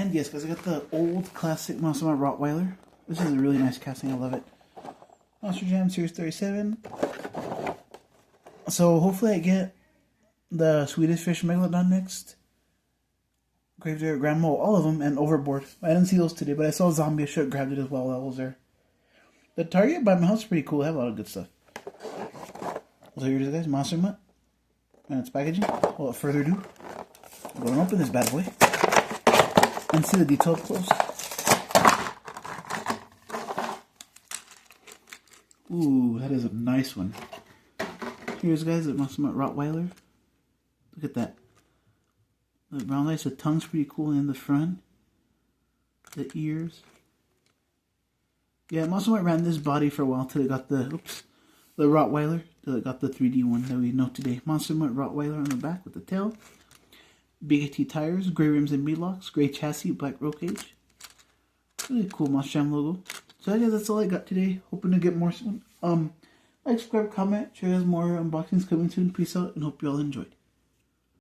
And yes, guys, I got the old classic Monster Mutt Rottweiler. This is a really nice casting. I love it. Monster Jam Series 37. So hopefully I get the Swedish Fish Megalodon next. Gravedigger, Grand Mole, all of them, and Overboard. I didn't see those today, but I saw Zombie. I should have grabbed it as well while I was there. The Target by my house is pretty cool. I have a lot of good stuff. So here's it, guys. Monster Mutt. And its packaging. Without further ado, I'm going to open this bad boy. And see the detail up close. Ooh, that is a nice one. Here's, guys, the Monster Mutt Rottweiler. Look at that. The brown lights, the tongue's pretty cool in the front. The ears. Yeah, Monster Mutt ran this body for a while till they got the Rottweiler. Till it got the 3D one that we know today. Monster Mutt Rottweiler on the back with the tail. Big AT tires, gray rims and beadlocks, gray chassis, black roll cage. Really cool Monster Jam logo. So yeah, that's all I got today. Hoping to get more soon. Like, subscribe, comment, share. There's more unboxings coming soon. Peace out and hope you all enjoyed.